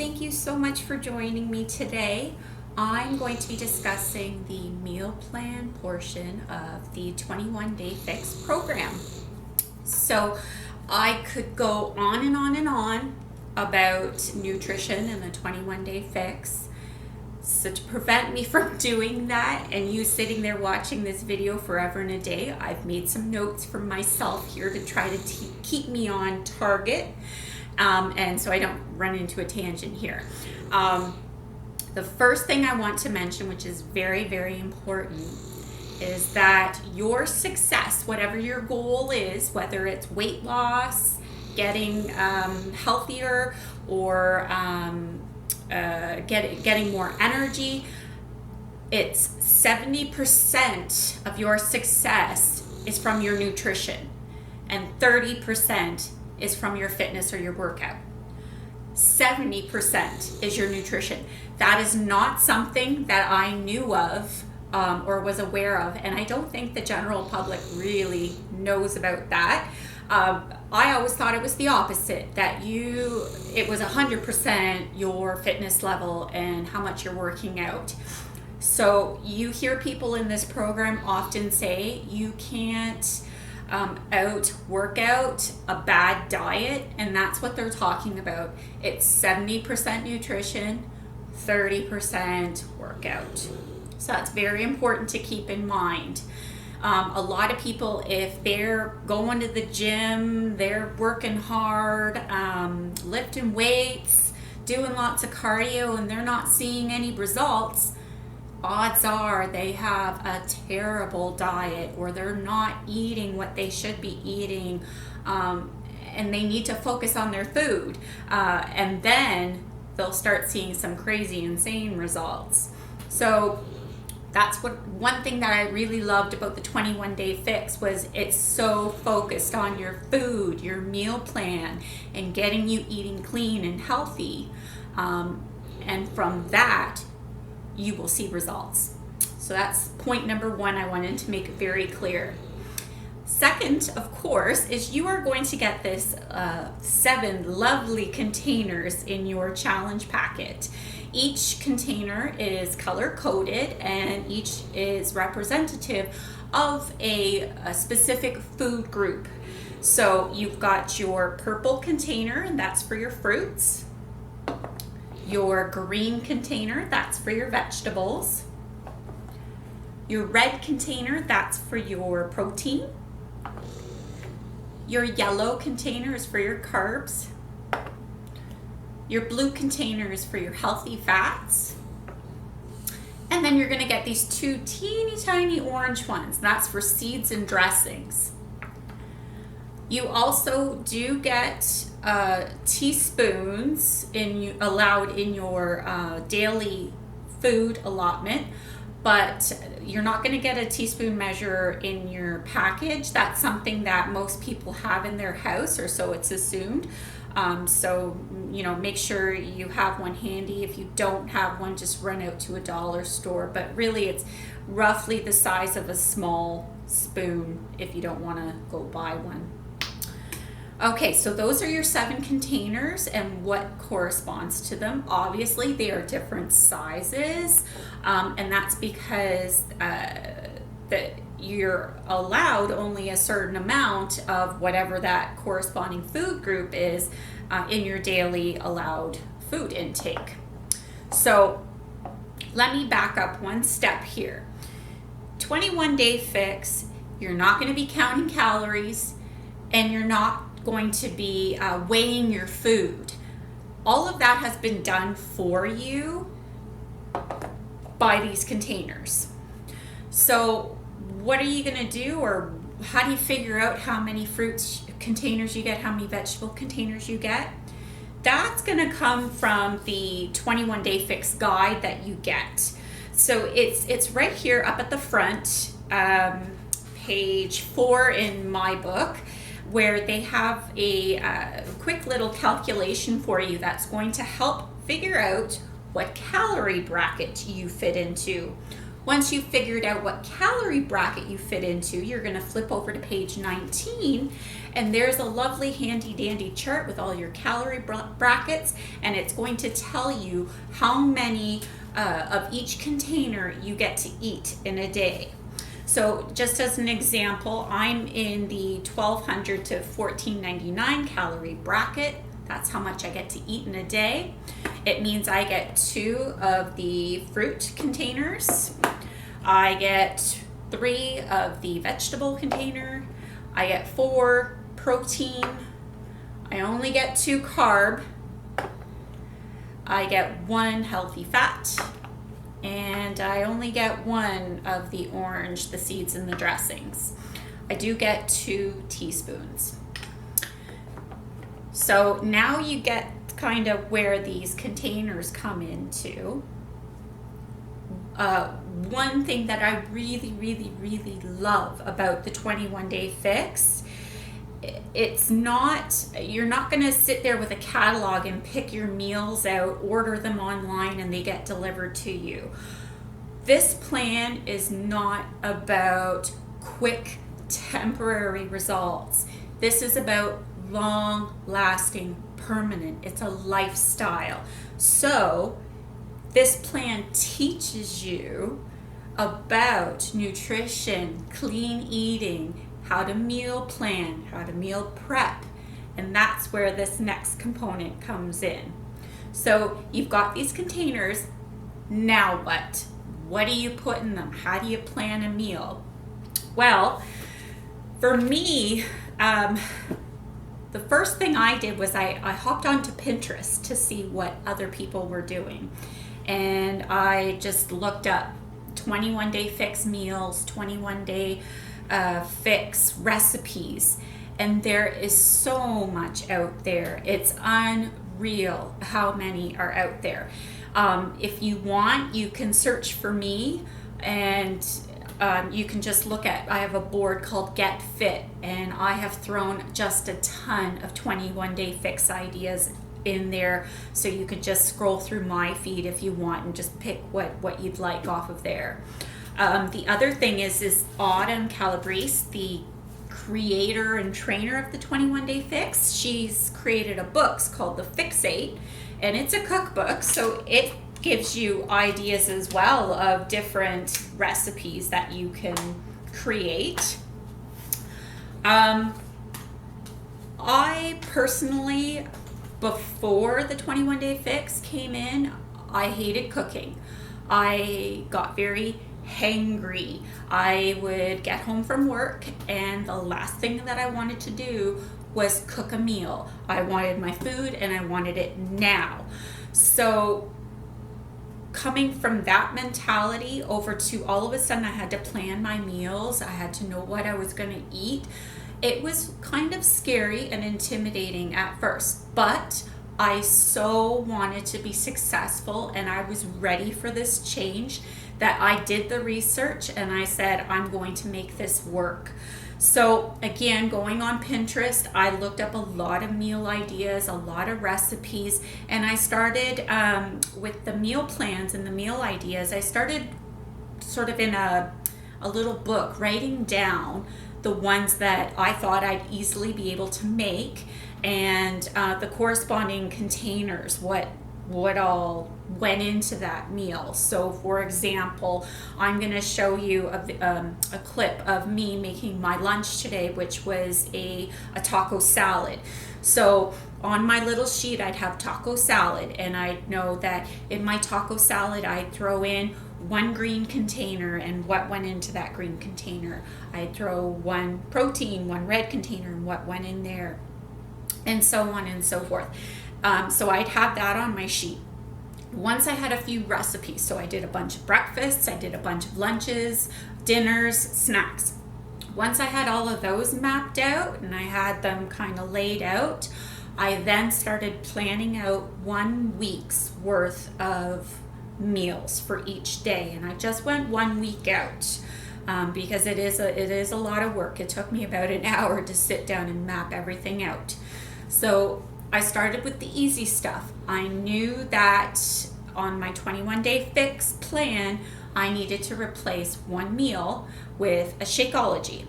Thank you so much for joining me today. I'm going to be discussing the meal plan portion of the 21 Day Fix program. So I could go on and on and on about nutrition and the 21 Day Fix. So to prevent me from doing that and you sitting there watching this video forever and a day, I've made some notes for myself here to try to keep me on target. And so I don't run into a tangent here. The first thing I want to mention, which is very, very important, is that your success, whatever your goal is, whether it's weight loss, getting healthier, or getting more energy, it's 70% of your success is from your nutrition and 30% is from your fitness or your workout. 70% is your nutrition. That is not something that I knew of or was aware of, and I don't think the general public really knows about that. I always thought it was the opposite, that it was 100% your fitness level and how much you're working out. So you hear people in this program often say you can't out workout a bad diet, and that's what they're talking about. It's 70% nutrition, 30% workout. So that's very important to keep in mind. A lot of people, if they're going to the gym, they're working hard, lifting weights, doing lots of cardio, and they're not seeing any results, odds are they have a terrible diet, or they're not eating what they should be eating, and they need to focus on their food, and then they'll start seeing some crazy, insane results. So that's one thing that I really loved about the 21 Day Fix was it's so focused on your food, your meal plan, and getting you eating clean and healthy, and from that you will see results. So that's point number one. I wanted to make it very clear. Second, of course, is you are going to get this 7 lovely containers in your challenge packet. Each container is color coded and each is representative of a specific food group. So you've got your purple container, and that's for your fruits. Your green container, that's for your vegetables. Your red container, that's for your protein. Your yellow container is for your carbs. Your blue container is for your healthy fats. And then you're going to get these 2 teeny tiny orange ones. That's for seeds and dressings. You also do get teaspoons allowed in your daily food allotment, but you're not going to get a teaspoon measure in your package. That's something that most people have in their house, or so it's assumed. So make sure you have one handy. If you don't have one, just run out to a dollar store, but really it's roughly the size of a small spoon if you don't want to go buy one. Okay, so those are your 7 containers and what corresponds to them. Obviously, they are different sizes, and that's because that you're allowed only a certain amount of whatever that corresponding food group is in your daily allowed food intake. So let me back up one step here. 21 Day Fix, you're not going to be counting calories, and you're not going to be weighing your food. All of that has been done for you by these containers. So what are you going to do, or how do you figure out how many fruits containers you get, how many vegetable containers you get? That's going to come from the 21 Day Fix guide that you get. So it's right here up at the front, page 4 in my book, where they have a quick little calculation for you that's going to help figure out what calorie bracket you fit into. Once you've figured out what calorie bracket you fit into, you're going to flip over to page 19, and there's a lovely handy dandy chart with all your calorie brackets, and it's going to tell you how many of each container you get to eat in a day. So just as an example, I'm in the 1200 to 1499 calorie bracket. That's how much I get to eat in a day. It means I get 2 of the fruit containers. I get 3 of the vegetable container. I get 4 protein. I only get 2 carb. I get 1 healthy fat. And I only get 1 of the orange, the seeds, and the dressings. I do get 2 teaspoons. So now you get kind of where these containers come into. One thing that I really, really, really love about the 21-day fix, you're not going to sit there with a catalog and pick your meals out, order them online, and they get delivered to you. This plan is not about quick, temporary results. This is about long-lasting, permanent. It's a lifestyle. So this plan teaches you about nutrition, clean eating, how to meal plan, how to meal prep, and that's where this next component comes in. So you've got these containers. Now what? What do you put in them? How do you plan a meal? Well, for me, the first thing I did was I hopped onto Pinterest to see what other people were doing. And I just looked up 21-day fix meals, 21-day fix recipes. And there is so much out there. It's unreal how many are out there. If you want, you can search for me, and you can just look at, I have a board called Get Fit, and I have thrown just a ton of 21-day fix ideas in there, so you could just scroll through my feed if you want and just pick what you'd like off of there. The other thing is Autumn Calabrese, the creator and trainer of the 21-day fix. She's created a book called The Fixate, and it's a cookbook, so it gives you ideas as well of different recipes that you can create. I personally, before the 21-day fix came in, I hated cooking. I got very hangry. I would get home from work, and the last thing that I wanted to do was cook a meal. I wanted my food, and I wanted it now. So coming from that mentality over to all of a sudden I had to plan my meals, I had to know what I was going to eat. It was kind of scary and intimidating at first, but I so wanted to be successful, and I was ready for this change that I did the research and I said, I'm going to make this work. So again, going on Pinterest, I looked up a lot of meal ideas, a lot of recipes, and I started with the meal plans and the meal ideas. I started sort of in a little book writing down the ones that I thought I'd easily be able to make, and the corresponding containers, what all went into that meal. So for example, I'm going to show you a clip of me making my lunch today, which was a taco salad. So on my little sheet I'd have taco salad, and I know that in my taco salad I'd throw in one green container and what went into that green container. I'd throw one protein, one red container, and what went in there, and so on and so forth. So I'd have that on my sheet. Once I had a few recipes, so I did a bunch of breakfasts, I did a bunch of lunches, dinners, snacks. Once I had all of those mapped out and I had them kind of laid out, I then started planning out 1 week's worth of meals for each day, and I just went 1 week out because it is a lot of work. It took me about an hour to sit down and map everything out. So I started with the easy stuff. I knew that on my 21-day fix plan, I needed to replace one meal with a Shakeology.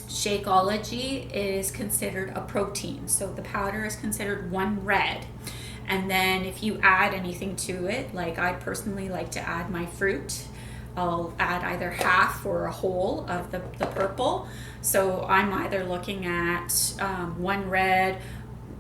Shakeology is considered a protein, so the powder is considered one red. And then if you add anything to it, like I personally like to add my fruit, I'll add either half or a whole of the purple. So I'm either looking at one red,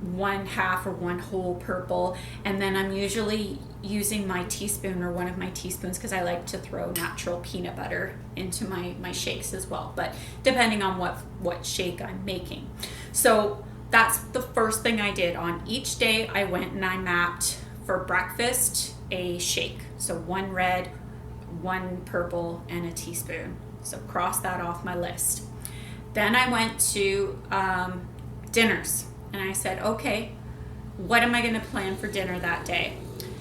one half or one whole purple, and then I'm usually using my teaspoon or one of my teaspoons, because I like to throw natural peanut butter into my shakes as well, but depending on what shake I'm making. So that's the first thing I did. On each day I went and I mapped for breakfast a shake, so one red, one purple, and a teaspoon. So cross that off my list. Then I went to dinners, and I said, okay, what am I going to plan for dinner that day?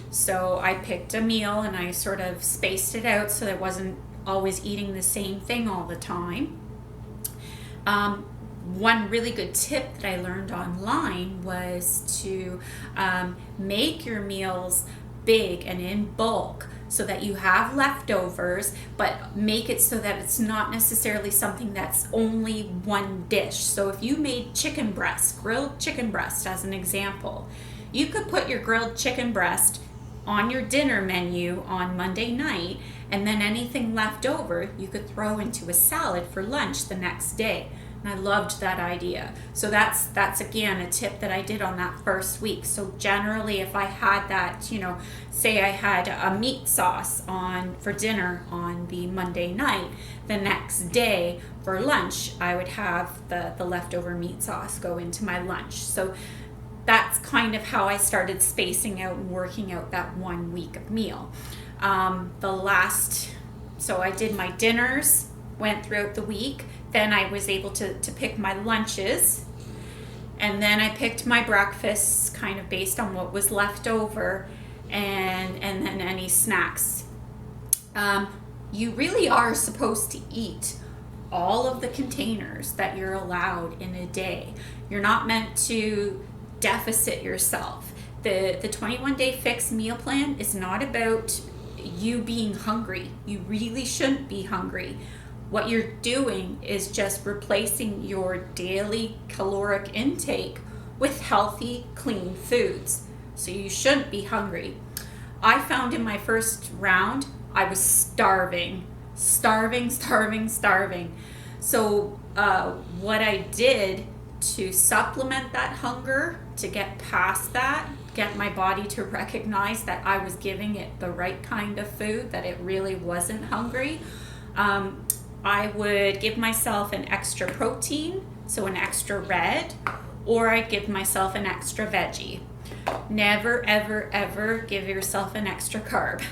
So I picked a meal and I sort of spaced it out so that I wasn't always eating the same thing all the time. One really good tip that I learned online was to make your meals big and in bulk, so that you have leftovers, but make it so that it's not necessarily something that's only one dish. So if you made chicken breast, grilled chicken breast as an example, you could put your grilled chicken breast on your dinner menu on Monday night, and then anything left over you could throw into a salad for lunch the next day. And I loved that idea. So that's again a tip that I did on that first week. So generally, if I had that, say I had a meat sauce on for dinner on the Monday night, the next day for lunch I would have the leftover meat sauce go into my lunch. So that's kind of how I started spacing out and working out that 1 week of meal. So I did my dinners, went throughout the week. Then I was able to pick my lunches, and then I picked my breakfasts kind of based on what was left over, and then any snacks. You really are supposed to eat all of the containers that you're allowed in a day. You're not meant to deficit yourself. The 21-day fixed meal plan is not about you being hungry. You really shouldn't be hungry. What you're doing is just replacing your daily caloric intake with healthy, clean foods. So you shouldn't be hungry. I found in my first round, I was starving. So what I did to supplement that hunger, to get past that, get my body to recognize that I was giving it the right kind of food, that it really wasn't hungry, I would give myself an extra protein, so an extra red, or I'd give myself an extra veggie. Never, ever, ever give yourself an extra carb.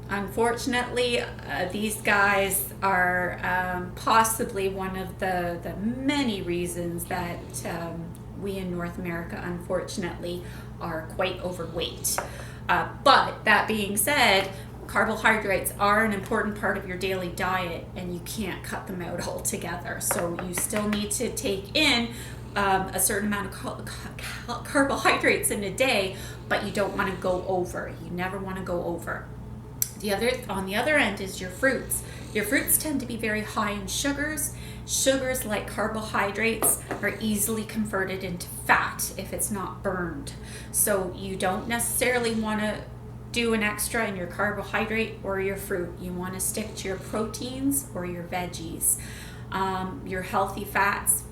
Unfortunately, these guys are possibly one of the many reasons that we in North America, unfortunately, are quite overweight. But that being said, carbohydrates are an important part of your daily diet, and you can't cut them out altogether. So you still need to take in a certain amount of carbohydrates in a day, but you don't want to go over. You never want to go over. On the other end is your fruits. Your fruits tend to be very high in sugars. Sugars, like carbohydrates, are easily converted into fat if it's not burned. So you don't necessarily want to do an extra in your carbohydrate or your fruit. You want to stick to your proteins or your veggies. Your healthy fats.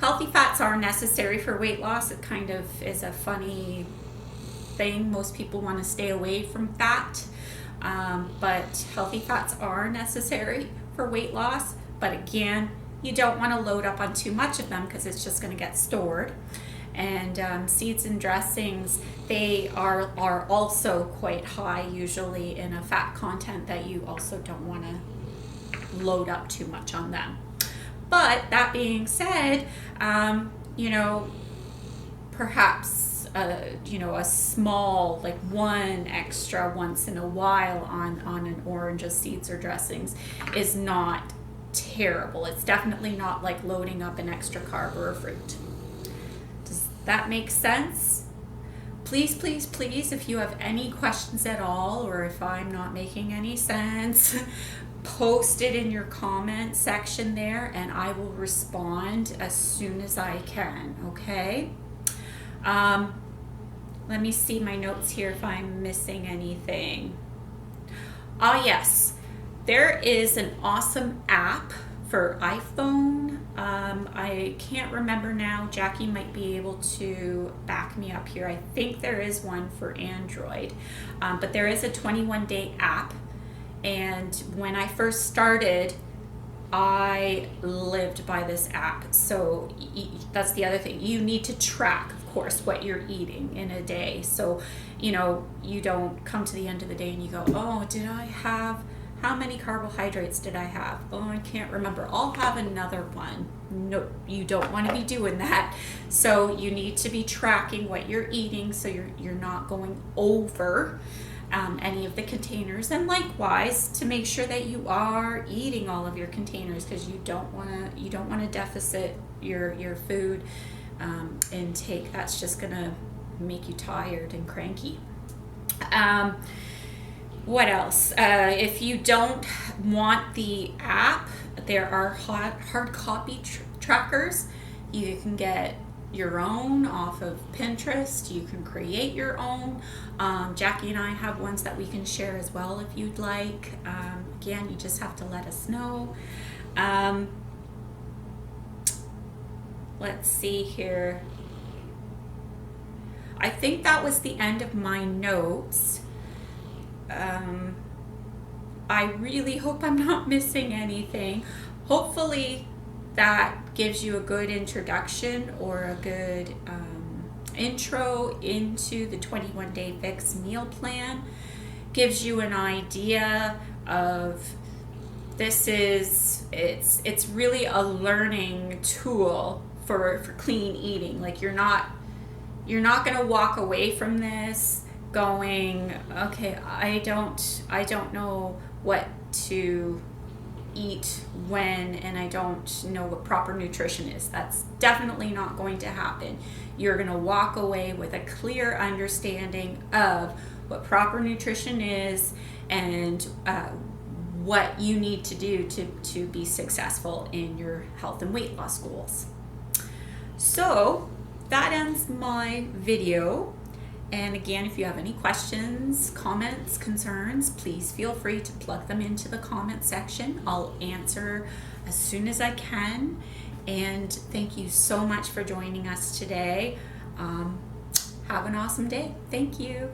Healthy fats are necessary for weight loss. It kind of is a funny thing. Most people want to stay away from fat, but healthy fats are necessary for weight loss. But again, you don't want to load up on too much of them because it's just going to get stored. And seeds and dressings, they are also quite high usually in a fat content that you also don't want to load up too much on them. But that being said, perhaps a small, like one extra once in a while on an orange of seeds or dressings is not terrible. It's definitely not like loading up an extra carb or a fruit. Does that make sense? please, please, please, if you have any questions at all, or if I'm not making any sense, post it in your comment section there, and I will respond as soon as I can, okay? Let me see my notes here if I'm missing anything. Yes, there is an awesome app for iPhone. I can't remember now. Jackie might be able to back me up here. I think there is one for Android, but there is a 21-day app. And when I first started, I lived by this app. So that's the other thing. You need to track, of course, what you're eating in a day. So, you know, you don't come to the end of the day and you go, oh, how many carbohydrates did I have? Oh, I can't remember. I'll have another one. No, you don't want to be doing that. So you need to be tracking what you're eating so you're not going over any of the containers, and likewise to make sure that you are eating all of your containers, because you don't want to deficit your food intake. That's just gonna make you tired and cranky. What else? If you don't want the app, there are hard copy trackers. You can get your own off of Pinterest. You can create your own. Jackie and I have ones that we can share as well if you'd like. Again, you just have to let us know. Let's see here. I think that was the end of my notes. I really hope I'm not missing anything. Hopefully that gives you a good introduction or a good intro into the 21-day fix meal plan. Gives you an idea of it's really a learning tool for clean eating. Like you're not going to walk away from this going, okay, I don't know what to eat when, and I don't know what proper nutrition is. That's definitely not going to happen. You're going to walk away with a clear understanding of what proper nutrition is and what you need to do to be successful in your health and weight loss goals. So that ends my video. And again, if you have any questions, comments, concerns, please feel free to plug them into the comment section. I'll answer as soon as I can. And thank you so much for joining us today. Have an awesome day. Thank you.